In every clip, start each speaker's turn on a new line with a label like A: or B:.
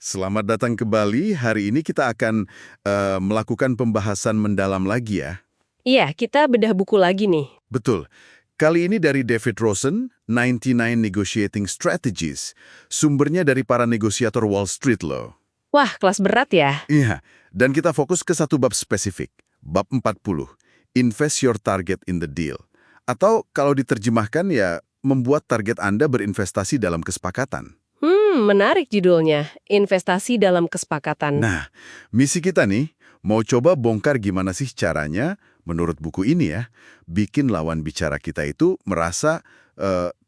A: Selamat datang ke Bali. Hari ini kita akan melakukan pembahasan mendalam lagi ya.
B: Iya, kita bedah buku lagi nih.
A: Betul. Kali ini dari David Rosen, 99 Negotiating Strategies. Sumbernya dari para negosiator Wall Street loh.
B: Wah, kelas berat ya.
A: Iya, dan kita fokus ke satu bab spesifik. Bab 40, Invest Your Target in the Deal. Atau kalau diterjemahkan ya, membuat target Anda berinvestasi dalam kesepakatan.
B: Menarik judulnya. Investasi dalam kesepakatan.
A: Nah, misi kita nih, mau coba bongkar gimana sih caranya, menurut buku ini ya, bikin lawan bicara kita itu merasa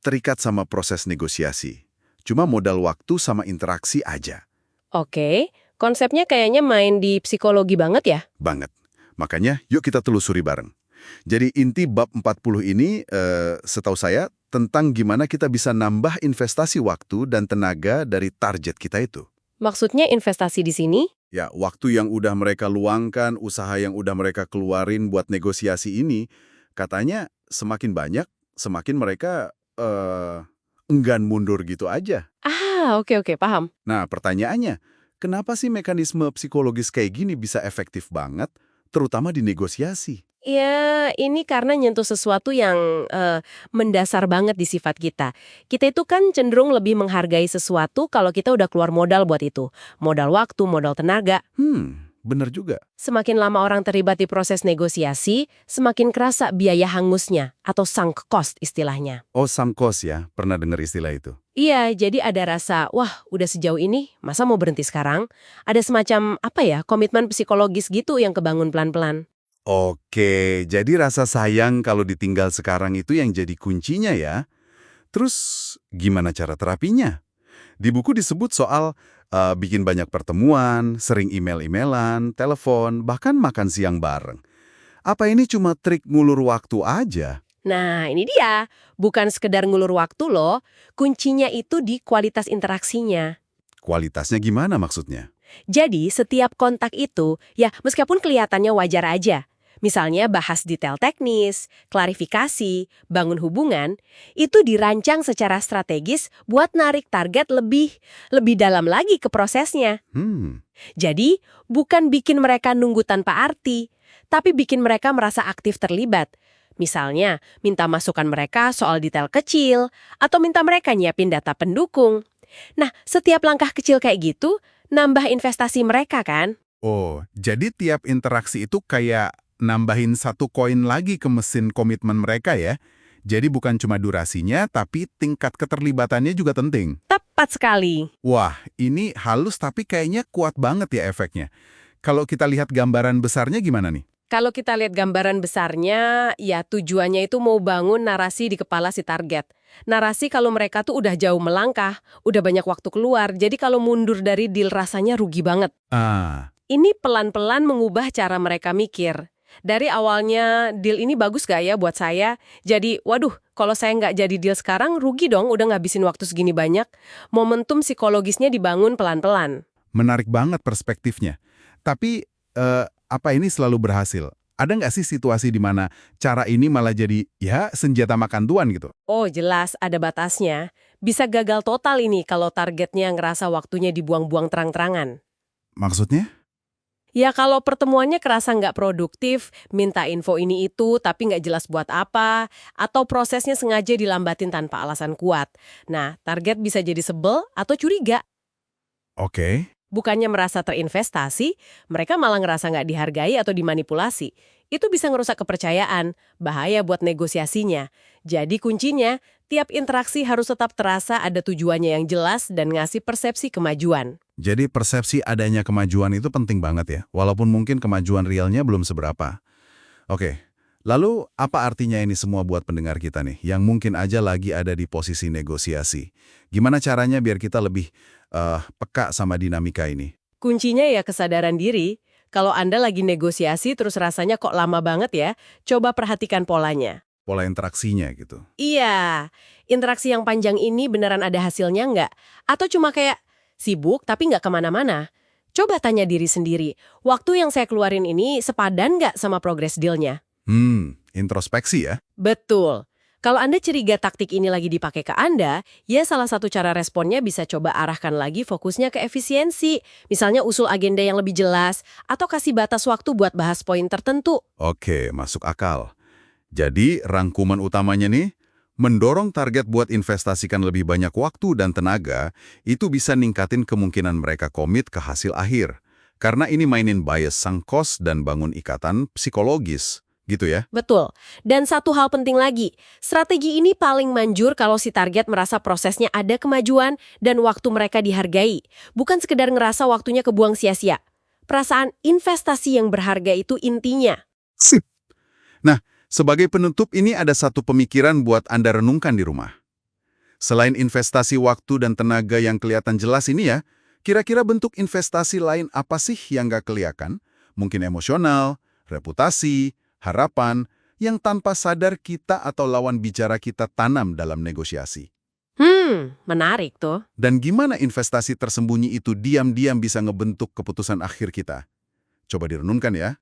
A: terikat sama proses negosiasi. Cuma modal waktu sama interaksi aja.
B: Oke, konsepnya kayaknya main di psikologi banget ya.
A: Banget. Makanya, yuk kita telusuri bareng. Jadi inti bab 40 ini, setahu saya, tentang gimana kita bisa nambah investasi waktu dan tenaga dari target kita itu.
B: Maksudnya investasi di sini?
A: Ya, waktu yang udah mereka luangkan, usaha yang udah mereka keluarin buat negosiasi ini, katanya semakin banyak, semakin mereka enggan mundur gitu aja.
B: Oke, paham.
A: Nah, pertanyaannya, kenapa sih mekanisme psikologis kayak gini bisa efektif banget, terutama di negosiasi?
B: Ya, ini karena nyentuh sesuatu yang mendasar banget di sifat kita. Kita itu kan cenderung lebih menghargai sesuatu kalau kita udah keluar modal buat itu. Modal waktu, modal tenaga.
A: Bener juga.
B: Semakin lama orang terlibat di proses negosiasi, semakin kerasa biaya hangusnya, atau sunk cost istilahnya.
A: Oh, sunk cost ya, pernah dengar istilah itu.
B: Iya, jadi ada rasa, wah udah sejauh ini, masa mau berhenti sekarang? Ada semacam, komitmen psikologis gitu yang kebangun pelan-pelan.
A: Oke, jadi rasa sayang kalau ditinggal sekarang itu yang jadi kuncinya ya. Terus gimana cara terapinya? Di buku disebut soal bikin banyak pertemuan, sering email-emailan, telepon, bahkan makan siang bareng. Apa ini cuma trik ngulur waktu aja?
B: Nah, ini dia. Bukan sekedar ngulur waktu loh. Kuncinya itu di kualitas interaksinya.
A: Kualitasnya gimana maksudnya?
B: Jadi, setiap kontak itu, ya meskipun kelihatannya wajar aja. Misalnya bahas detail teknis, klarifikasi, bangun hubungan, itu dirancang secara strategis buat narik target lebih dalam lagi ke prosesnya. Jadi, bukan bikin mereka nunggu tanpa arti, tapi bikin mereka merasa aktif terlibat. Misalnya, minta masukan mereka soal detail kecil, atau minta mereka nyiapin data pendukung. Nah, setiap langkah kecil kayak gitu, nambah investasi mereka kan?
C: Oh, jadi tiap interaksi itu kayak nambahin satu koin lagi ke mesin komitmen mereka ya? Jadi bukan cuma durasinya, tapi tingkat keterlibatannya juga penting.
B: Tepat sekali.
C: Wah, ini halus tapi kayaknya kuat banget ya efeknya. Kalau kita lihat gambaran besarnya gimana nih?
B: Kalau kita lihat gambaran besarnya, ya tujuannya itu mau bangun narasi di kepala si target. Narasi kalau mereka tuh udah jauh melangkah, udah banyak waktu keluar, jadi kalau mundur dari deal rasanya rugi banget. Ini pelan-pelan mengubah cara mereka mikir. Dari awalnya, deal ini bagus gak ya buat saya? Jadi, waduh, kalau saya nggak jadi deal sekarang, rugi dong udah ngabisin waktu segini banyak. Momentum psikologisnya dibangun pelan-pelan.
C: Menarik banget perspektifnya. Tapi, apa ini selalu berhasil? Ada nggak sih situasi di mana cara ini malah jadi, ya, senjata makan tuan gitu?
B: Oh, jelas ada batasnya. Bisa gagal total ini kalau targetnya ngerasa waktunya dibuang-buang terang-terangan.
C: Maksudnya?
B: Ya kalau pertemuannya kerasa nggak produktif, minta info ini itu tapi nggak jelas buat apa, atau prosesnya sengaja dilambatin tanpa alasan kuat. Nah, target bisa jadi sebel atau curiga.
C: Oke.
B: Bukannya merasa terinvestasi, mereka malah ngerasa nggak dihargai atau dimanipulasi. Itu bisa ngerusak kepercayaan, bahaya buat negosiasinya. Jadi kuncinya, tiap interaksi harus tetap terasa ada tujuannya yang jelas dan ngasih persepsi kemajuan.
C: Jadi persepsi adanya kemajuan itu penting banget ya, walaupun mungkin kemajuan realnya belum seberapa. Oke, lalu apa artinya ini semua buat pendengar kita nih, yang mungkin aja lagi ada di posisi negosiasi? Gimana caranya biar kita lebih peka sama dinamika ini?
B: Kuncinya ya kesadaran diri. Kalau Anda lagi negosiasi terus rasanya kok lama banget ya, coba perhatikan polanya.
C: Pola interaksinya gitu.
B: Iya, interaksi yang panjang ini beneran ada hasilnya nggak? Atau cuma kayak sibuk tapi nggak kemana-mana? Coba tanya diri sendiri, waktu yang saya keluarin ini sepadan nggak sama progres dealnya?
C: Introspeksi ya?
B: Betul. Kalau Anda curiga taktik ini lagi dipakai ke Anda, ya salah satu cara responnya bisa coba arahkan lagi fokusnya ke efisiensi. Misalnya usul agenda yang lebih jelas, atau kasih batas waktu buat bahas poin tertentu.
C: Oke, masuk akal. Jadi, rangkuman utamanya nih, mendorong target buat investasikan lebih banyak waktu dan tenaga, itu bisa ningkatin kemungkinan mereka komit ke hasil akhir. Karena ini mainin bias sunk cost dan bangun ikatan psikologis. Gitu ya?
B: Betul. Dan satu hal penting lagi, strategi ini paling manjur kalau si target merasa prosesnya ada kemajuan dan waktu mereka dihargai. Bukan sekedar ngerasa waktunya kebuang sia-sia. Perasaan investasi yang berharga itu intinya.
C: Sip. Nah, sebagai penutup ini ada satu pemikiran buat Anda renungkan di rumah. Selain investasi waktu dan tenaga yang kelihatan jelas ini ya, kira-kira bentuk investasi lain apa sih yang nggak kelihatan? Mungkin emosional, reputasi, harapan, yang tanpa sadar kita atau lawan bicara kita tanam dalam negosiasi.
B: Menarik tuh.
C: Dan gimana investasi tersembunyi itu diam-diam bisa ngebentuk keputusan akhir kita? Coba direnungkan ya.